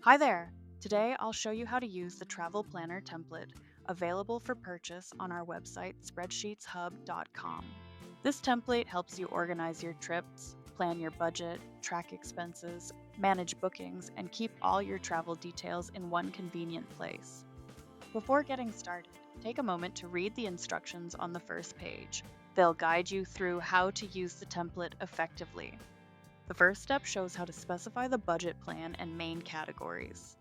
Hi there! Today I'll show you how to use the travel planner template available for purchase on our website SpreadsheetsHub.com. This template helps you organize your trips, plan your budget, track expenses, manage bookings, and keep all your travel details in one convenient place. Before getting started, take a moment to read the instructions on the first page. They'll guide you through how to use the template effectively. The first step shows how to specify the budget plan and main categories.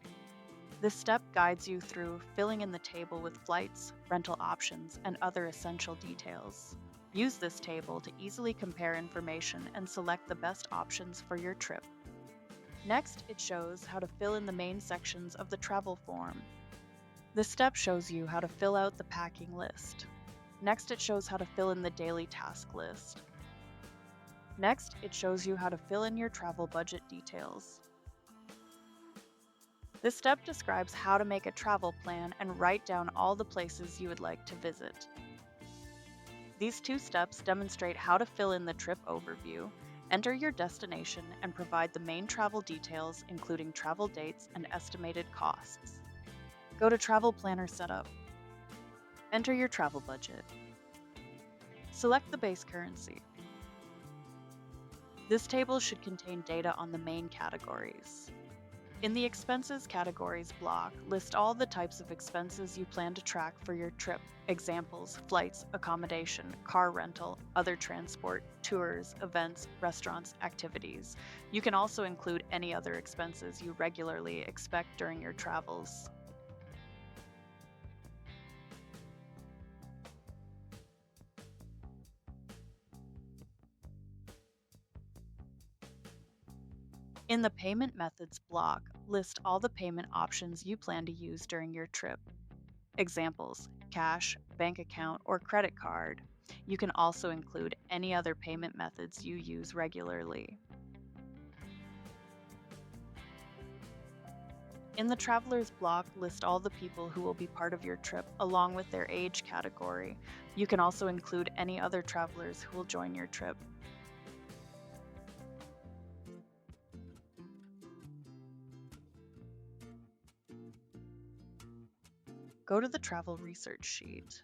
This step guides you through filling in the table with flights, rental options, and other essential details. Use this table to easily compare information and select the best options for your trip. Next, it shows how to fill in the main sections of the travel form. This step shows you how to fill out the packing list. Next, it shows how to fill in the daily task list. Next, it shows you how to fill in your travel budget details. This step describes how to make a travel plan and write down all the places you would like to visit. These two steps demonstrate how to fill in the trip overview, enter your destination, and provide the main travel details, including travel dates and estimated costs. Go to Travel Planner Setup. Enter your travel budget. Select the base currency. This table should contain data on the main categories. In the Expenses Categories block, list all the types of expenses you plan to track for your trip. Examples: flights, accommodation, car rental, other transport, tours, events, restaurants, activities. You can also include any other expenses you regularly expect during your travels. In the Payment Methods block, list all the payment options you plan to use during your trip. Examples: cash, bank account, or credit card. You can also include any other payment methods you use regularly. In the Travelers block, list all the people who will be part of your trip along with their age category. You can also include any other travelers who will join your trip. Go to the Travel Research sheet.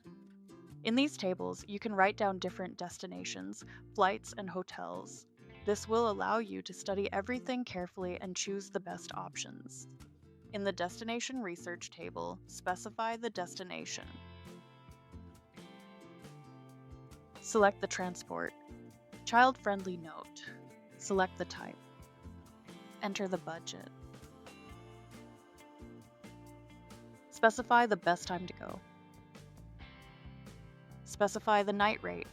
In these tables, you can write down different destinations, flights, and hotels. This will allow you to study everything carefully and choose the best options. In the Destination Research table, specify the destination. Select the transport. Child-friendly note. Select the type. Enter the budget. Specify the best time to go. Specify the night rate.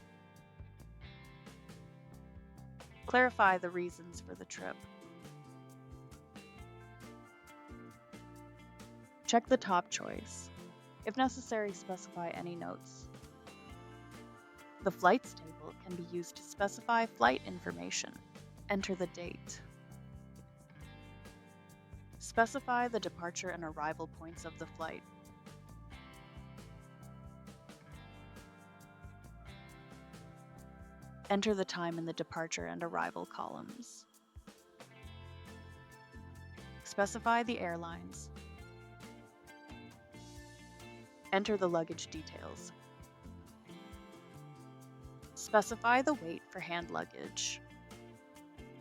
Clarify the reasons for the trip. Check the top choice. If necessary, specify any notes. The Flights table can be used to specify flight information. Enter the date. Specify the departure and arrival points of the flight. Enter the time in the departure and arrival columns. Specify the airlines. Enter the luggage details. Specify the weight for hand luggage.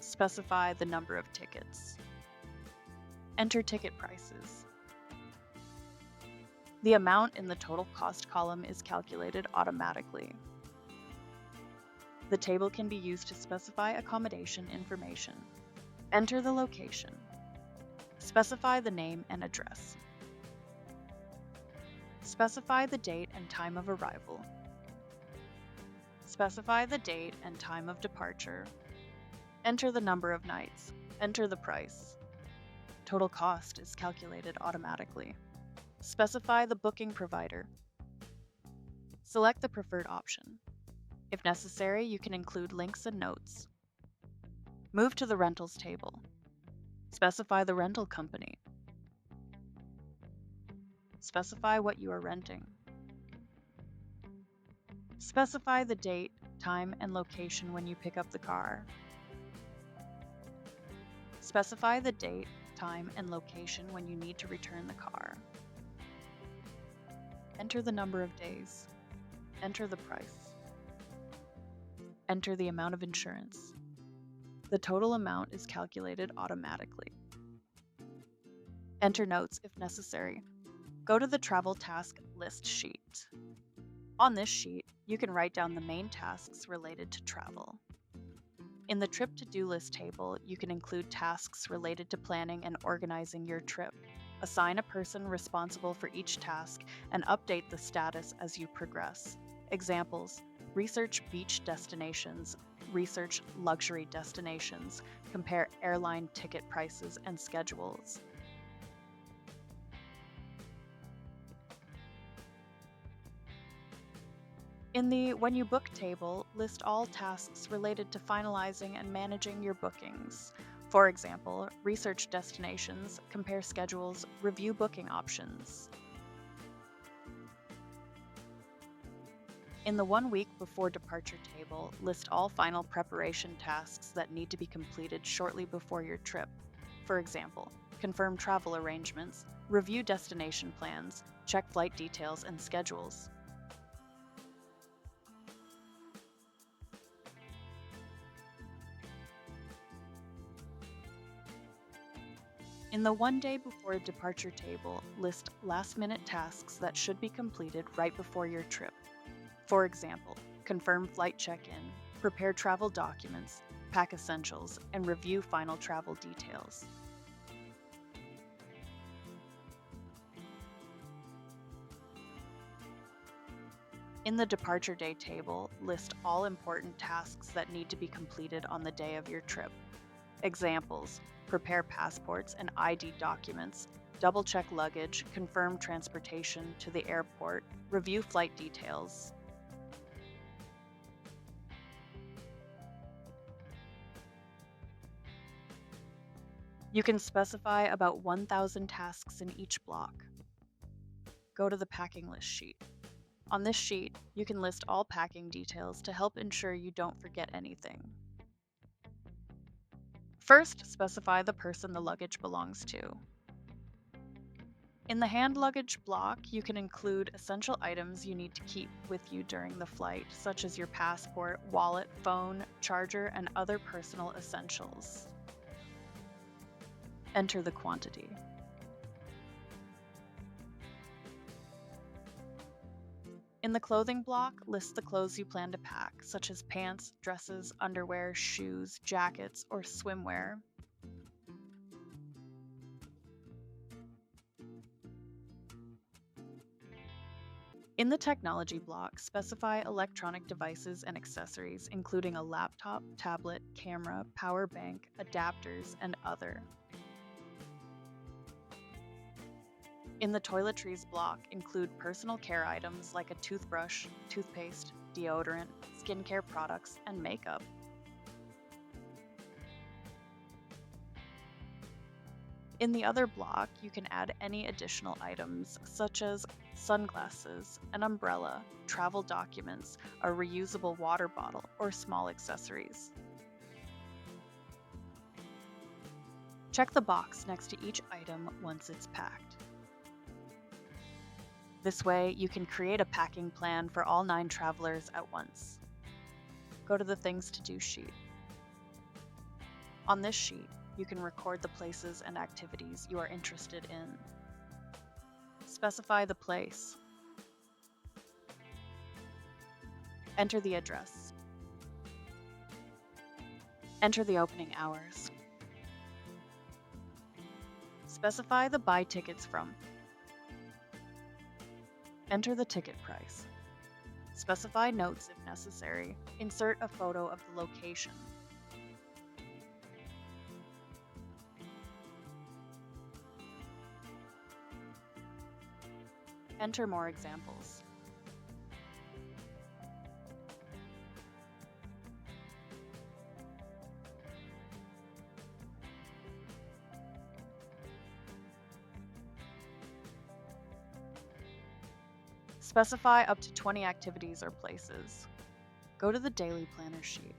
Specify the number of tickets. Enter ticket prices. The amount in the total cost column is calculated automatically. The table can be used to specify accommodation information. Enter the location. Specify the name and address. Specify the date and time of arrival. Specify the date and time of departure. Enter the number of nights. Enter the price. Total cost is calculated automatically. Specify the booking provider. Select the preferred option. If necessary, you can include links and notes. Move to the Rentals table. Specify the rental company. Specify what you are renting. Specify the date, time, and location when you pick up the car. Specify the date, time, and location when you need to return the car. Enter the number of days. Enter the price. Enter the amount of insurance. The total amount is calculated automatically. Enter notes if necessary. Go to the travel task list sheet. On this sheet, you can write down the main tasks related to travel. In the trip to-do list table, you can include tasks related to planning and organizing your trip. Assign a person responsible for each task and update the status as you progress. Examples: research beach destinations, research luxury destinations, compare airline ticket prices and schedules. In the When You Book table, list all tasks related to finalizing and managing your bookings. For example, research destinations, compare schedules, review booking options. In the 1 week before departure table, list all final preparation tasks that need to be completed shortly before your trip. For example, confirm travel arrangements, review destination plans, check flight details and schedules. In the 1 day before departure table, list last-minute tasks that should be completed right before your trip. For example, confirm flight check-in, prepare travel documents, pack essentials, and review final travel details. In the departure day table, list all important tasks that need to be completed on the day of your trip. Examples: prepare passports and ID documents, double-check luggage, confirm transportation to the airport, review flight details. You can specify about 1,000 tasks in each block. Go to the packing list sheet. On this sheet, you can list all packing details to help ensure you don't forget anything. First, specify the person the luggage belongs to. In the hand luggage block, you can include essential items you need to keep with you during the flight, such as your passport, wallet, phone, charger, and other personal essentials. Enter the quantity. In the clothing block, list the clothes you plan to pack, such as pants, dresses, underwear, shoes, jackets, or swimwear. In the technology block, specify electronic devices and accessories, including a laptop, tablet, camera, power bank, adapters, and other. In the toiletries block, include personal care items like a toothbrush, toothpaste, deodorant, skincare products, and makeup. In the other block, you can add any additional items, such as sunglasses, an umbrella, travel documents, a reusable water bottle, or small accessories. Check the box next to each item once it's packed. This way, you can create a packing plan for all 9 travelers at once. Go to the Things to Do sheet. On this sheet, you can record the places and activities you are interested in. Specify the place. Enter the address. Enter the opening hours. Specify the buy tickets from. Enter the ticket price. Specify notes if necessary. Insert a photo of the location. Enter more examples. Specify up to 20 activities or places. Go to the Daily Planner sheet.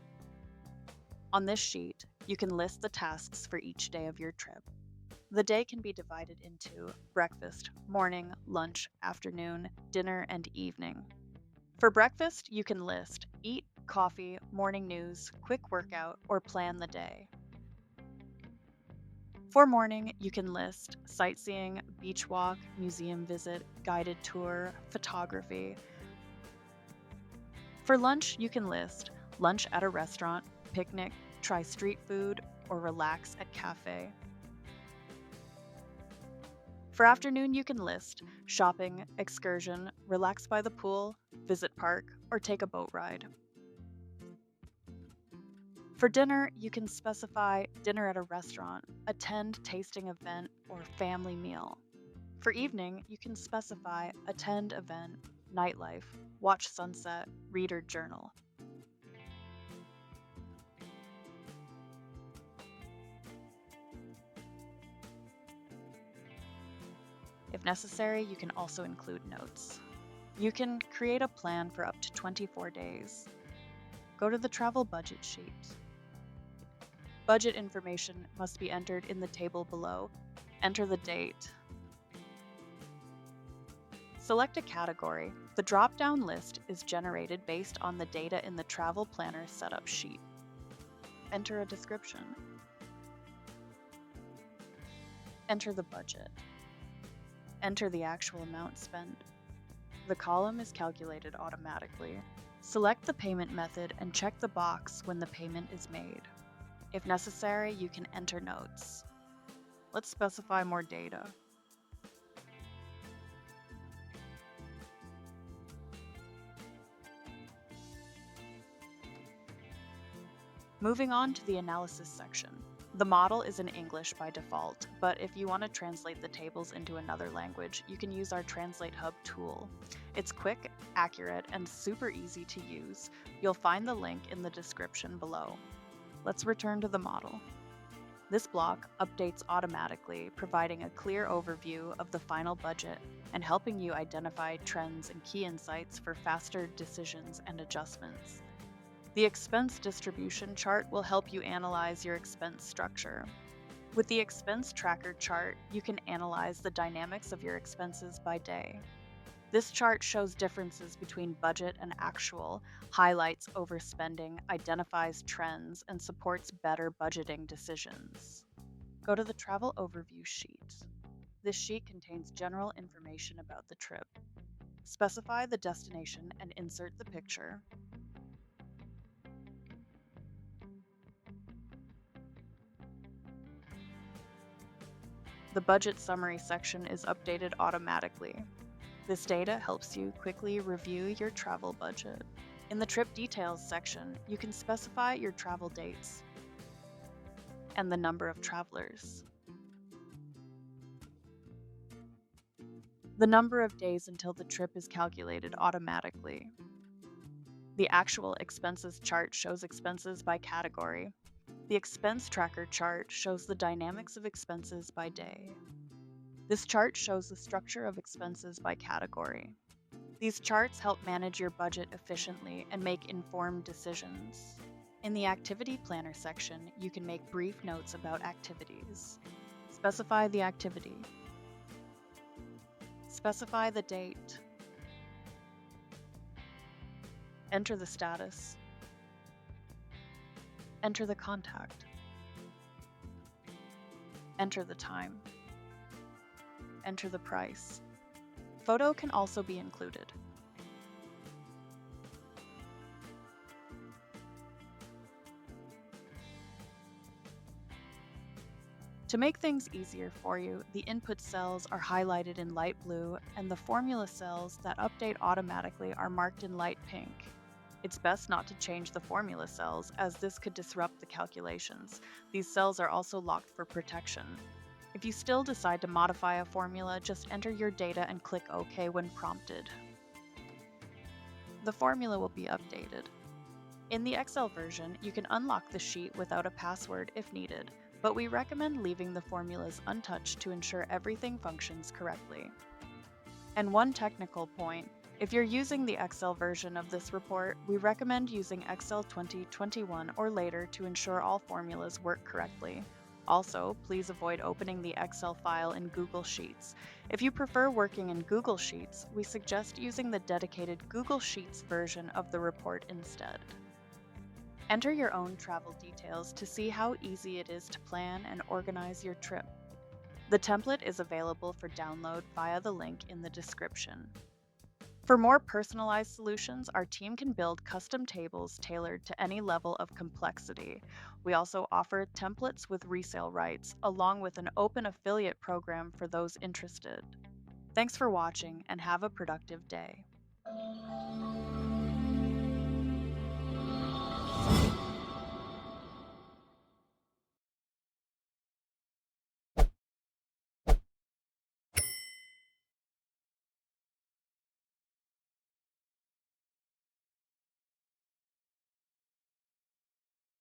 On this sheet, you can list the tasks for each day of your trip. The day can be divided into breakfast, morning, lunch, afternoon, dinner, and evening. For breakfast, you can list eat, coffee, morning news, quick workout, or plan the day. For morning, you can list sightseeing, beach walk, museum visit, guided tour, photography. For lunch, you can list lunch at a restaurant, picnic, try street food, or relax at cafe. For afternoon, you can list shopping, excursion, relax by the pool, visit park, or take a boat ride. For dinner, you can specify dinner at a restaurant, attend tasting event, or family meal. For evening, you can specify attend event, nightlife, watch sunset, read or journal. If necessary, you can also include notes. You can create a plan for up to 24 days. Go to the travel budget sheet. Budget information must be entered in the table below. Enter the date. Select a category. The drop-down list is generated based on the data in the Travel Planner Setup sheet. Enter a description. Enter the budget. Enter the actual amount spent. The column is calculated automatically. Select the payment method and check the box when the payment is made. If necessary, you can enter notes. Let's specify more data. Moving on to the analysis section. The model is in English by default, but if you want to translate the tables into another language, you can use our TranslateHub tool. It's quick, accurate, and super easy to use. You'll find the link in the description below. Let's return to the model. This block updates automatically, providing a clear overview of the final budget and helping you identify trends and key insights for faster decisions and adjustments. The expense distribution chart will help you analyze your expense structure. With the expense tracker chart, you can analyze the dynamics of your expenses by day. This chart shows differences between budget and actual, highlights overspending, identifies trends, and supports better budgeting decisions. Go to the Travel Overview sheet. This sheet contains general information about the trip. Specify the destination and insert the picture. The budget summary section is updated automatically. This data helps you quickly review your travel budget. In the trip details section, you can specify your travel dates and the number of travelers. The number of days until the trip is calculated automatically. The actual expenses chart shows expenses by category. The expense tracker chart shows the dynamics of expenses by day. This chart shows the structure of expenses by category. These charts help manage your budget efficiently and make informed decisions. In the Activity Planner section, you can make brief notes about activities. Specify the activity. Specify the date. Enter the status. Enter the contact. Enter the time. Enter the price. Photo can also be included. To make things easier for you, the input cells are highlighted in light blue and the formula cells that update automatically are marked in light pink. It's best not to change the formula cells as this could disrupt the calculations. These cells are also locked for protection. If you still decide to modify a formula, just enter your data and click OK when prompted. The formula will be updated. In the Excel version, you can unlock the sheet without a password if needed, but we recommend leaving the formulas untouched to ensure everything functions correctly. And one technical point, if you're using the Excel version of this report, we recommend using Excel 2021 or later to ensure all formulas work correctly. Also, please avoid opening the Excel file in Google Sheets. If you prefer working in Google Sheets, we suggest using the dedicated Google Sheets version of the report instead. Enter your own travel details to see how easy it is to plan and organize your trip. The template is available for download via the link in the description. For more personalized solutions, our team can build custom tables tailored to any level of complexity. We also offer templates with resale rights, along with an open affiliate program for those interested. Thanks for watching and have a productive day.